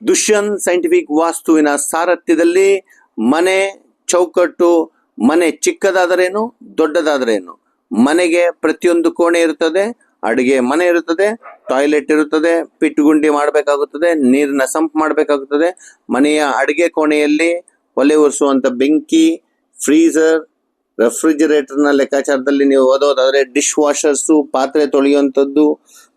Dushyant scientific ವಾಸ್ತುವಿನ ಸಾರಥ್ಯದಲ್ಲಿ ಮನೆ ಚೌಕಟ್ಟು, ಮನೆ ಚಿಕ್ಕದಾದರೇನು ದೊಡ್ಡದಾದರೇನು, ಮನೆಗೆ ಪ್ರತಿಯೊಂದು ಕೋಣೆ ಇರುತ್ತದೆ, ಅಡುಗೆ ಮನೆ ಇರುತ್ತದೆ, ಟಾಯ್ಲೆಟ್ ಇರುತ್ತದೆ, ಪಿಟ್ಟುಗುಂಡಿ ಮಾಡಬೇಕಾಗುತ್ತದೆ, ನೀರಿನ ಸಂಪ್ ಮಾಡಬೇಕಾಗುತ್ತದೆ. ಮನೆಯ ಅಡುಗೆ ಕೋಣೆಯಲ್ಲಿ ಒಲೆ ಉರಿಸುವಂತ ಬೆಂಕಿ, ಫ್ರೀಜರ್, ರೆಫ್ರಿಜಿರೇಟರ್ನ ಲೆಕ್ಕಾಚಾರದಲ್ಲಿ ನೀವು ಓದೋದಾದ್ರೆ ಡಿಶ್ ವಾಷರ್ಸು, ಪಾತ್ರೆ ತೊಳೆಯುವಂಥದ್ದು,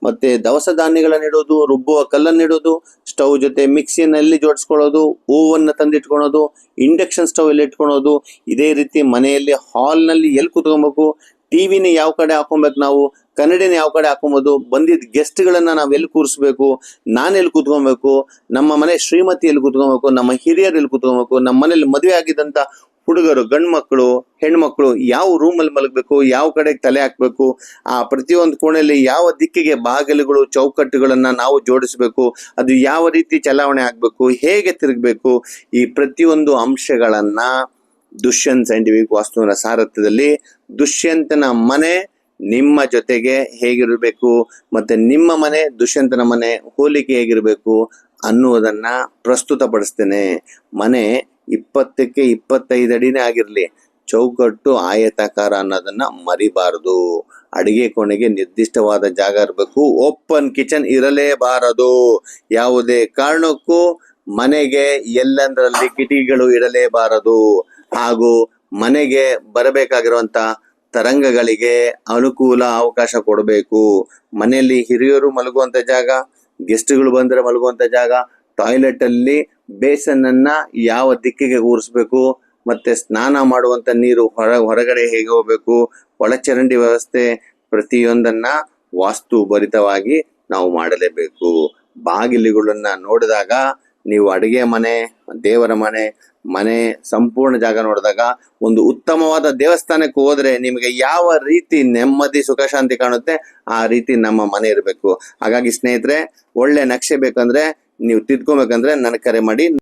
ಮತ್ತೆ ದವಸ ಧಾನ್ಯಗಳನ್ನ ಇಡೋದು, ರುಬ್ಬುವ ಕಲ್ಲನ್ನು ಇಡೋದು, ಸ್ಟವ್ ಜೊತೆ ಮಿಕ್ಸಿನಲ್ಲಿ ಜೋಡಿಸ್ಕೊಳ್ಳೋದು, ಓವನ್ ತಂದಿಟ್ಕೊಳೋದು, ಇಂಡಕ್ಷನ್ ಸ್ಟವ್ ಎಲ್ಲಿ ಇಟ್ಕೊಳೋದು. ಇದೇ ರೀತಿ ಮನೆಯಲ್ಲಿ ಹಾಲ್ನಲ್ಲಿ ಎಲ್ಲಿ ಕೂತ್ಕೊಬೇಕು, ಟಿವಿನ ಯಾವ ಕಡೆ ಹಾಕೊಬೇಕು, ನಾವು ಕನ್ನಡಿನ ಯಾವ ಕಡೆ ಹಾಕೊಬೋದು, ಬಂದಿದ್ದ ಗೆಸ್ಟ್ಗಳನ್ನ ನಾವು ಎಲ್ಲಿ ಕೂರಿಸ್ಬೇಕು, ನಾನು ಎಲ್ಲಿ ಕೂತ್ಕೊಬೇಕು, ನಮ್ಮ ಮನೆ ಶ್ರೀಮತಿ ಎಲ್ಲಿ ಕೂತ್ಕೊಬೇಕು, ನಮ್ಮ ಹಿರಿಯರು ಎಲ್ಲಿ ಕೂತ್ಕೊಬೇಕು, ನಮ್ಮ ಮನೇಲಿ ಮದುವೆ ಆಗಿದ್ದಂತ ಹುಡುಗರು, ಗಂಡು ಮಕ್ಕಳು, ಹೆಣ್ಮಕ್ಳು ಯಾವ ರೂಮಲ್ಲಿ ಮಲಗಬೇಕು, ಯಾವ ಕಡೆ ತಲೆ ಹಾಕ್ಬೇಕು, ಆ ಪ್ರತಿಯೊಂದು ಕೋಣೆಯಲ್ಲಿ ಯಾವ ದಿಕ್ಕಿಗೆ ಬಾಗಿಲುಗಳು, ಚೌಕಟ್ಟುಗಳನ್ನ ನಾವು ಜೋಡಿಸಬೇಕು, ಅದು ಯಾವ ರೀತಿ ಚಲಾವಣೆ ಆಗ್ಬೇಕು, ಹೇಗೆ ತಿರುಗಬೇಕು, ಈ ಪ್ರತಿಯೊಂದು ಅಂಶಗಳನ್ನ ದುಷ್ಯಂತ್ ಸೈಂಟಿಫಿಕ್ ವಾಸ್ತುವಿನ ಸಾರಥ್ಯದಲ್ಲಿ ದುಷ್ಯಂತನ ಮನೆ ನಿಮ್ಮ ಜೊತೆಗೆ ಹೇಗಿರಬೇಕು, ಮತ್ತೆ ನಿಮ್ಮ ಮನೆ ದುಷ್ಯಂತನ ಮನೆ ಹೋಲಿಕೆ ಹೇಗಿರಬೇಕು ಅನ್ನುವುದನ್ನ ಪ್ರಸ್ತುತಪಡಿಸ್ತೇನೆ. ಮನೆ 20ಕ್ಕೆ 25 ಅಡಿನೇ ಆಗಿರ್ಲಿ, ಚೌಕಟ್ಟು ಆಯತಾಕಾರ ಅನ್ನೋದನ್ನ ಮರಿಬಾರದು. ಅಡಿಗೆ ಕೋಣೆಗೆ ನಿರ್ದಿಷ್ಟವಾದ ಜಾಗ ಇರಬೇಕು. ಓಪನ್ ಕಿಚನ್ ಇರಲೇಬಾರದು. ಯಾವುದೇ ಕಾರಣಕ್ಕೂ ಮನೆಗೆ ಎಲ್ಲಂದರಲ್ಲಿ ಕಿಟಕಿಗಳು ಇರಲೇಬಾರದು. ಹಾಗೂ ಮನೆಗೆ ಬರಬೇಕಾಗಿರುವಂತ ತರಂಗಗಳಿಗೆ ಅನುಕೂಲ ಅವಕಾಶ ಕೊಡಬೇಕು. ಮನೆಯಲ್ಲಿ ಹಿರಿಯರು ಮಲಗುವಂತ ಜಾಗ, ಗೆಸ್ಟ್ಗಳು ಬಂದ್ರೆ ಮಲಗುವಂತ ಜಾಗ, ಟಾಯ್ಲೆಟ್ ಅಲ್ಲಿ ಬೇಸನ್ ಅನ್ನ ಯಾವ ದಿಕ್ಕಿಗೆ ಕೂರಿಸ್ಬೇಕು, ಮತ್ತೆ ಸ್ನಾನ ಮಾಡುವಂತ ನೀರು ಹೊರಗಡೆ ಹೇಗೆ ಹೋಗ್ಬೇಕು, ಒಳಚರಂಡಿ ವ್ಯವಸ್ಥೆ ಪ್ರತಿಯೊಂದನ್ನ ವಾಸ್ತು ಭರಿತವಾಗಿ ನಾವು ಮಾಡಲೇಬೇಕು. ಬಾಗಿಲುಗಳನ್ನ ನೋಡಿದಾಗ ನೀವು ಅಡುಗೆ ಮನೆ, ದೇವರ ಮನೆ ಸಂಪೂರ್ಣ ಜಾಗ ನೋಡಿದಾಗ ಒಂದು ಉತ್ತಮವಾದ ದೇವಸ್ಥಾನಕ್ಕೆ ಹೋದ್ರೆ ನಿಮಗೆ ಯಾವ ರೀತಿ ನೆಮ್ಮದಿ, ಸುಖ, ಶಾಂತಿ ಕಾಣುತ್ತೆ ಆ ರೀತಿ ನಮ್ಮ ಮನೆ ಇರಬೇಕು. ಹಾಗಾಗಿ ಸ್ನೇಹಿತರೆ, ಒಳ್ಳೆ ನಕ್ಷೆ ಬೇಕಂದ್ರೆ, ನೀವು ತಿದ್ಕೊಬೇಕಂದ್ರೆ ನನಗೆ ಕರೆ ಮಾಡಿ.